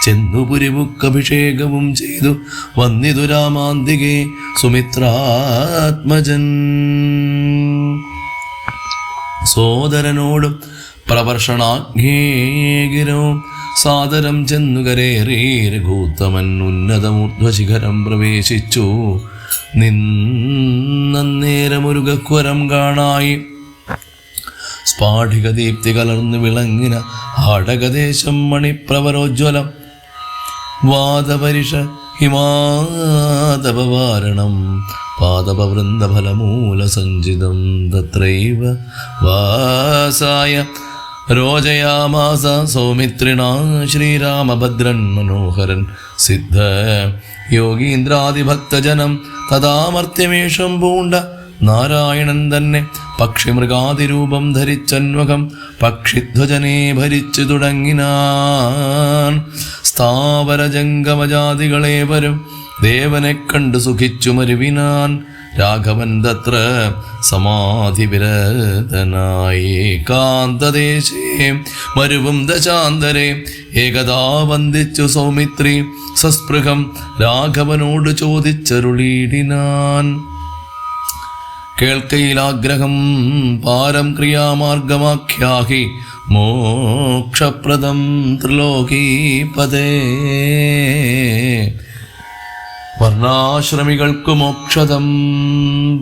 ചെന്നു പുരിപുക്കഭിഷേകവും ചെയ്തു വന്നിതു രാമാന്തികേ. സുമിത്രാത്മജൻ സോദരനോടും പ്രവർഷണാജ്ഞേകിരവും സാദരം ചെന്നുകരേറി രഘൂത്തമൻ ഉന്നതമൂർധ്വശിഖരം പ്രവേശിച്ചു. നിന്നേരമൊരു ഗഹ്വരം കാണായി സ്ഫാഠിക ദീപ്തി കലർന്നു വിളങ്ങിന ഹാടകദേശം മണിപ്രവരോജ്വലം വാദപരിഷ ഹിമാദപവാരണം പാദപവൃന്ദഫലമൂലസഞ്ചിതം തത്രൈവ വാസായ രോജയാമാസ സൗമിത്രിണാ ശ്രീരാമഭദ്രൻ മനോഹരൻ സിദ്ധ യോഗീന്ദ്രാദിഭക്തജനം തഥാമർത്യമേഷം പൂണ്ട നാരായണൻ തന്നെ പക്ഷിമൃഗാതിരൂപം ധരിച്ചന്വകം പക്ഷിധ്വജനെ ഭരിച്ചു തുടങ്ങിനാൻ. സ്ഥാവരജംഗമജാതികളേവരും ദേവനെ കണ്ടു സുഖിച്ചു മരുവിനാൻ. രാഘവൻ തത്ര സമാധിവിരതനായി ഏകാന്തദേശേ മരുവും ദശാന്തരെ ഏകദാ വന്ദിച്ചു സൗമിത്രി സസ്പൃഹം രാഘവനോട് ചോദിച്ചരുളീടിനാൻ. കേൾക്കയിലാഗ്രഹം പാരം ക്രിയാമാർഗമാഖ്യാഹി മോക്ഷപ്രദം ത്രിലോകീപദേ. വർണ്ണാശ്രമികൾക്കു മോക്ഷദം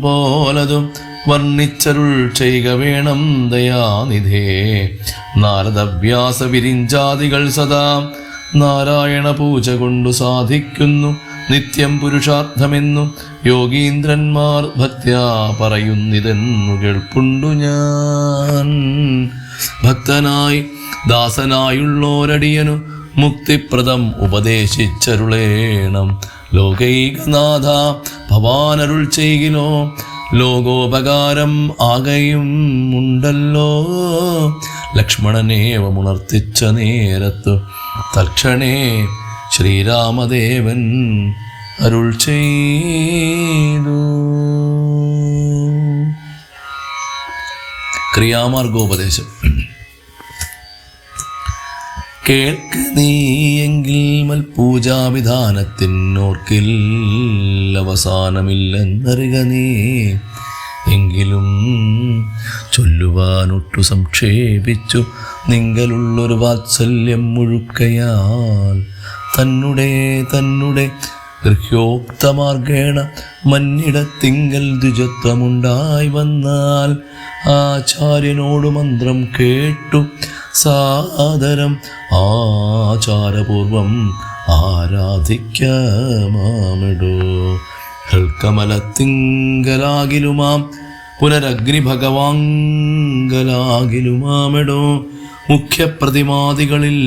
പോലതും വർണ്ണിച്ചരുൾ ചെയ്യുക വേണം ദയാനിധേ. നാരദവ്യാസ വിരിഞ്ചാദികൾ സദാ നാരായണ പൂജ കൊണ്ടു സാധിക്കുന്നു നിത്യം പുരുഷാർത്ഥമെന്നു യോഗീന്ദ്രന്മാർ ഭക്ത്യാ പറയുന്നിതെന്നു കേൾപ്പുണ്ടു ഞാൻ. ഭക്തനായി ദാസനായുള്ളോരടിയനു മുക്തിപ്രദം ഉപദേശിച്ചരുളേണം. ലോകൈകനാഥ ഭവാനരുൾ ചെയ്കിലോ ലോകോപകാരം ആകയും ഉണ്ടല്ലോ. ലക്ഷ്മണനേവമുണർത്തിച്ച നേരത്തു തൽക്ഷണേ ശ്രീരാമദേവൻ അരുൾ ചെയ്തു. ക്രിയാമാർഗോപദേശം. കേൾക്ക് നീയെങ്കിൽ മൽപൂജാവിധാനത്തിനോർക്കിൽ അവസാനമില്ലെന്നറിക നീ. എങ്കിലും ചൊല്ലുവാനൊട്ടു സംക്ഷേപിച്ചു നിങ്ങളുള്ളൊരു വാത്സല്യം മുഴുക്കയാൽ തന്നെ ഗൃഹ്യോക്തമാർഗേണ മന്നിടത്തിങ്കൽ ദ്വിജത്വമുണ്ടായി വന്നാൽ ആചാര്യനോട് മന്ത്രം കേട്ടു സാദരം ആചാരപൂർവം ആരാധിക്കാമാമിടോ. ഹൽക്കമലത്തിങ്കലാകിലുമാം പുനരഗ്നിഭഗവാങ്കലാകിലുമാമിടോ. മുഖ്യപ്രതിമാദികളിൽ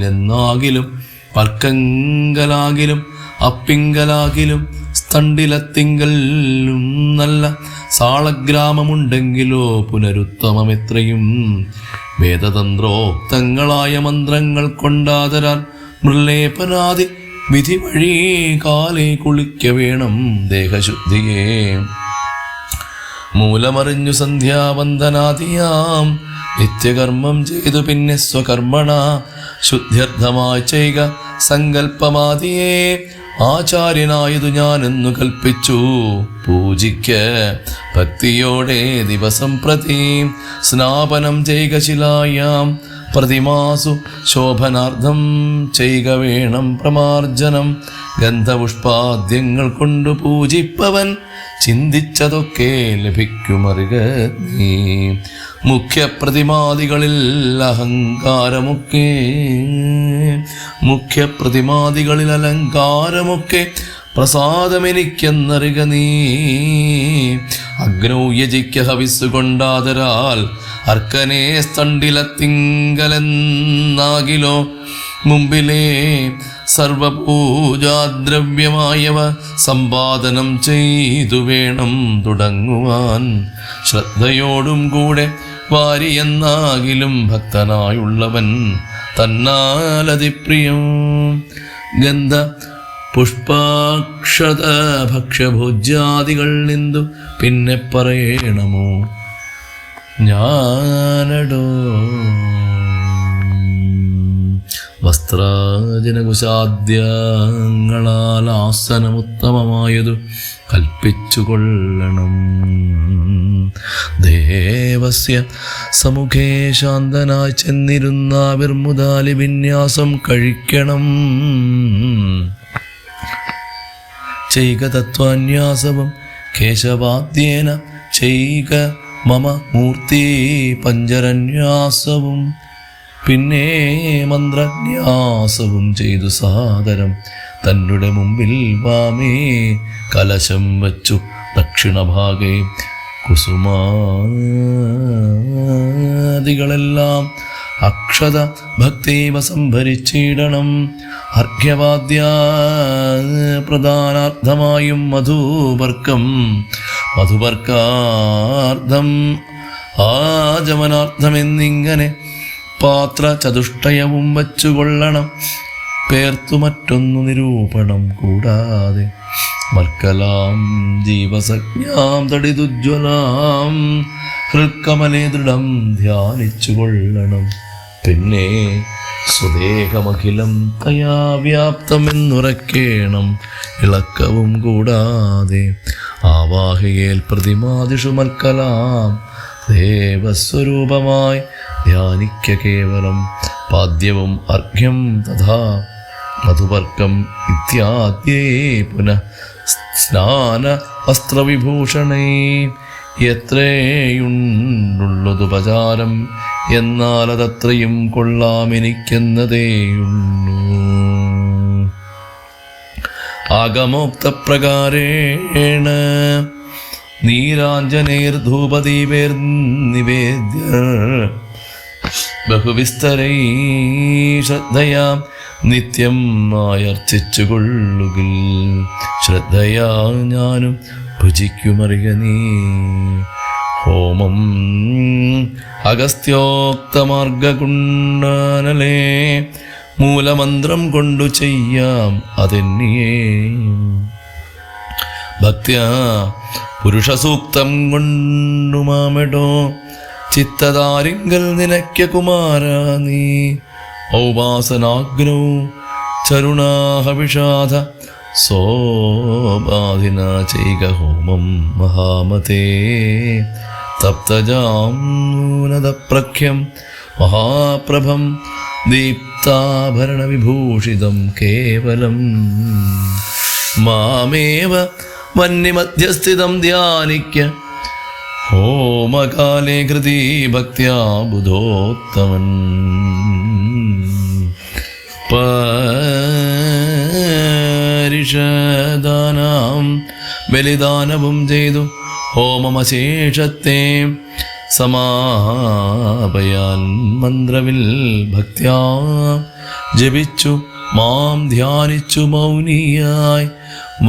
എന്നാകിലും പർക്കങ്കലാകിലും അപ്പിങ്കലാകിലും സ്തണ്ടിലത്തിങ്കലും നല്ല സാളഗ്രാമമുണ്ടെങ്കിലോ പുനരുത്തമമെത്രയും വേദതന്ത്രോക്തങ്ങളായ മന്ത്രങ്ങൾ കൊണ്ടാതരാൽ മൃലേപനാദി വിധി വഴി കാലേ കുളിക്ക വേണം ദേഹശുദ്ധിയെ. മൂലമറിഞ്ഞു സന്ധ്യാവന്ദനാദിയാം നിത്യകർമ്മം ചെയ്തു പിന്നെ സ്വകർമ്മണ ശുദ്ധ്യർത്ഥമായി ചെയ്യുക സങ്കല്പമാദിയെ. ആചാര്യനായതു ഞാനെന്നു കൽപ്പിച്ചു പൂജിക്ക ഭക്തിയോടെ ദിവസം പ്രതി. സ്നാപനം ചെയ്യുക ശിലായാം പ്രതിമാസു ശോഭനാർത്ഥം ചെയ്യുക വേണം പ്രമാർജനം. ഗന്ധപുഷ്പാദ്യങ്ങൾ കൊണ്ടു പൂജിപ്പവൻ ചിന്തിച്ചതൊക്കെ ലഭിക്കുമറിക നീ. മുഖ്യപ്രതിമാദികളിൽ അലങ്കാരമൊക്കെ പ്രസാദമെനിക്കെന്നറിക നീ. അഗ്നൗ യജിക്ക ഹവിസ് കൊണ്ടാതരാൽ അർക്കനെ സ്തണ്ടിലത്തിങ്കലെന്നാകിലോ. മുമ്പിലെ സർവപൂജാദ്രവ്യമായവ സമ്പാദനം ചെയ്തു വേണം തുടങ്ങുവാൻ. ശ്രദ്ധയോടും കൂടെ വാരിയെന്നാകിലും ഭക്തനായുള്ളവൻ തന്നാലതിപ്രിയം. ഗന്ധ പുഷ്പാക്ഷത ഭക്ഷ്യഭോജ്യാദികൾ നിന്തു പിന്നെ പറയണമോ ഞാനടോ. വസ്ത്രാജനകുശാദ്യങ്ങളാൽ ആസനമുത്തമമായതു കൽപ്പിച്ചുകൊള്ളണം. ദേവസ്യ സമുഖേ ശാന്തനായി ചെന്നിരുന്ന വിർമുദാലി വിന്യാസം കഴിക്കണം. ചെയ്ക തത്വാന്യാസവും കേശവാദ്യേന ചെയ്ക മമ മൂർത്തി പഞ്ചരന്യാസവും. പിന്നെ മന്ത്രന്യാസവും ചെയ്തു സാദരം തന്നുടെ മുമ്പിൽ വാമേ കലശം വച്ചു ദക്ഷിണഭാഗേ കുസുമാദികളെല്ലാം അക്ഷത ഭക്തീവ സംഭരിച്ചിടണം. അർഘ്യവാദ്യ പ്രധാനാർത്ഥമായും മധുപർക്കാർത്ഥം ആചമനാർത്ഥമെന്നിങ്ങനെ പാത്ര ചതുഷ്ടയവും വച്ചുകൊള്ളണം. പേർത്തു മറ്റൊന്നു നിരൂപണം കൂടാതെ മൽക്കലാം ജീവസജ്ഞാം തടിതുജ്വലാം ഹൃക്കമലേ ദൃഢം ധ്യാനിച്ചുകൊള്ളണം. പിന്നെ സ്വദേഹമഖിലം തയാ വ്യാപ്തമെന്നുറക്കേണം. ഇളക്കവും കൂടാതെ ആവാഹികേൽ പ്രതിമാദിഷു മൽക്കലാം ദേവസ്വരൂപമായി ധ്യാനിക്ക കേവലം. പാദ്യവും അർഘ്യം തഥാ മധുപർക്കം ഇത്യാദ്യേ പുനഃ സ്നാന വസ്ത്രവിഭൂഷണൈ. എത്രയുണ്ടുള്ളതുപചാരം എന്നാൽ അതത്രയും കൊള്ളാമെനിക്കെന്നതേയുള്ളൂ. ആഗമോക്തപ്രകാരേണ നീരാഞ്ജനൈർധൂപദീപൈർനിവേദ്യ ബഹുവിസ്തരൈ ശ്രദ്ധയാ നിത്യം ആയർച്ചിച്ചുകൊള്ളുകിൽ. ശ്രദ്ധയാ ഞാനും ഭുജിക്കുമറിയ നീ. ഹോമം അഗസ്ത്യോക്തമാർഗകുണ്ടനലേ മൂലമന്ത്രം കൊണ്ടു ചെയ്യാം അതെന്നിയേ. ഭക്ത്യാ പുരുഷസൂക്തം കൊണ്ടുമാമെടോ ചിത്തദാരിങ്കൽ നിനയ്ക്ക കുമാര നീ. ഔപാസനാഗ്നൗ ചരുണാഹവിഷാദ സോപാധിന ചൈക ഹോമം മഹാമതേ. തപ്തജാംനൂനദപ്രഖ്യം മഹാപ്രഭം ദീപ്താഭരണവിഭൂഷിതം കേവലം. മാമേവ വന്യമധ്യസ്ഥിതം ധ്യാനിക്ക ഹോമകാലേ കൃതി ഭക്ത്യാ ബുധോത്തമൻ. പരിഷദാനാം ബലിദാനവും ചെയ്തു ഹോമമശേഷത്തെ സമാപയാൻ മന്ത്രവിൽ ഭക്ത്യാ ജപിച്ചു മാം ധ്യാനിച്ചു മൗനിയായി.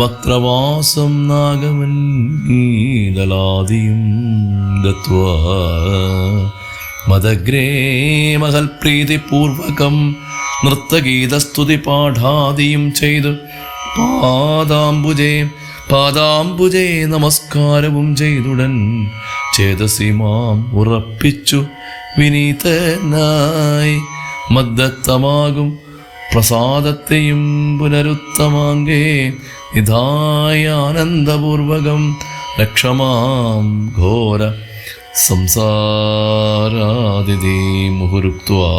വക്രവാസം നാഗമന്നീതലാദിയും ദത്വാ മദഗ്രേ മഹൽപ്രീതിപൂർവകം നൃത്തഗീതസ്തുതി പാഠാദിയും ചെയ്തു പാദാംബുജേ നമസ്കാരവും ചെയ്തുടൻ ചേതസി മാം ഉറപ്പിച്ചു വിനീതനായി. മദ്ദത്തമാകും പ്രസാദത്തെയും പുനരുത്തമാങ്കേ നിധായ ആനന്ദപൂർവകം രക്ഷമാം ഘോര സംസാരാദിതി മുഹുരുക്ത്വാ.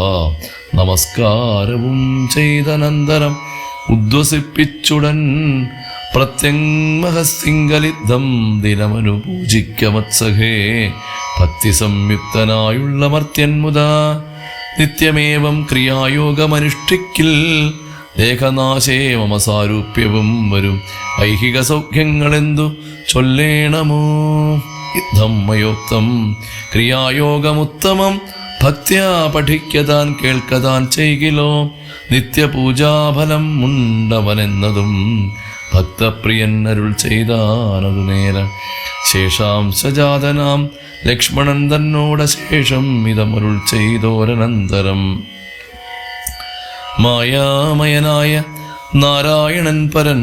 നമസ്കാരവും ചെയ്തനന്തരം ഉദ്വസിപ്പിച്ചുടൻ പ്രത്യങ്മഹസിംഗലിദ്ധം ദിനമനു പൂജിക്ക മത്സഖേ. ഭക്തി സംയുക്തനായുള്ള മർത്യന്മുതാ നിത്യമേവം ക്രിയായോഗമനുഷ്ഠിക്കിൽ ദേഹനാശേ മമ സാരൂപ്യവും വരും. ഐഹിക സൗഖ്യങ്ങളെന്തു ചൊല്ലേണമോ. യുദ്ധം മയോക്തം ക്രിയായോഗമുത്തമം ഭക്ത്യാ പഠിക്കതാൻ കേൾക്കതാൻ ചെയ്കിലോ. നിത്യപൂജാഫലം ഉണ്ടവനെന്നതും ഭക്തപ്രിയൻ അരുൾ ചെയ്താനതു നേര. ശേഷാംശജാതനാം ലക്ഷ്മണൻ തന്നോട ശേഷം ഇതമരുൾ ചെയ്തോരനന്തരം. മായാമയനായ നാരായണൻ പരൻ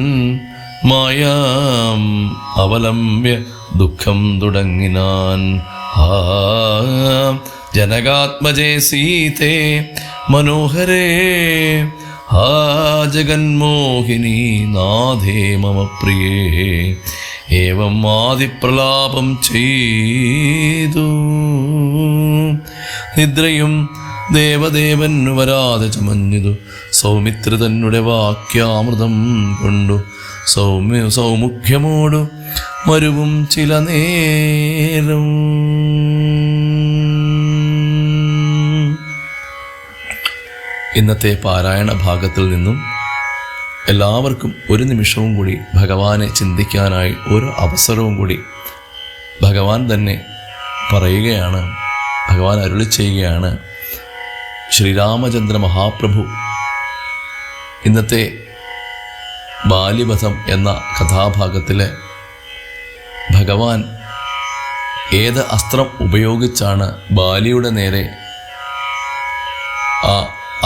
മായാം അവലംബ്യ ദുഃഖം തുടങ്ങിനാൻ. ജനകാത്മജേ സീതേ മനോഹരേ ഹാ ജഗന്മോഹിനി നാഥേ മമ പ്രിയേ ഏവം ആദിപ്രലാപം ചെയ്തു. നിദ്രയും ദേവദേവൻ വരാതെ ചമഞ്ഞതു സൗമിത്ര തന്നെ വാക്യാമൃതം കൊണ്ടു സൗമുഖ്യമോടു മരുവും ചില നേരം. ഇന്നത്തെ പാരായണ ഭാഗത്തിൽ നിന്നും എല്ലാവർക്കും ഒരു നിമിഷവും കൂടി ഭഗവാനെ ചിന്തിക്കാനായി ഒരു അവസരവും കൂടി ഭഗവാൻ തന്നെ പറയുകയാണ്, ഭഗവാൻ അരുളി ചെയ്യുകയാണ്. ശ്രീരാമചന്ദ്ര മഹാപ്രഭു ഇന്നത്തെ ബാലിവധം എന്ന കഥാഭാഗത്തിലെ ഭഗവാൻ ഏത് അസ്ത്രം ഉപയോഗിച്ചാണ് ബാലിയുടെ നേരെ ആ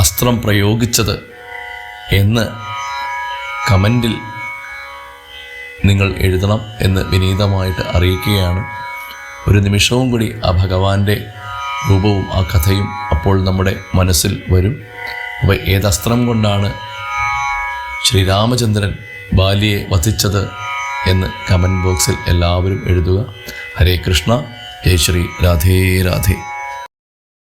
അസ്ത്രം പ്രയോഗിച്ചത് എന്ന് കമൻറ്റിൽ നിങ്ങൾ എഴുതണം എന്ന് വിനീതമായിട്ട് അറിയിക്കുകയാണ്. ഒരു നിമിഷവും കൂടി ആ ഭഗവാന്റെ രൂപവും ആ കഥയും അപ്പോൾ നമ്മുടെ മനസ്സിൽ വരും. അപ്പോൾ ഏതസ്ത്രം കൊണ്ടാണ് ശ്രീരാമചന്ദ്രൻ ബാലിയെ വധിച്ചത് എന്ന് കമൻറ്റ് ബോക്സിൽ എല്ലാവരും എഴുതുക. ഹരേ കൃഷ്ണ, ജയ് ശ്രീ രാധേ രാധേ.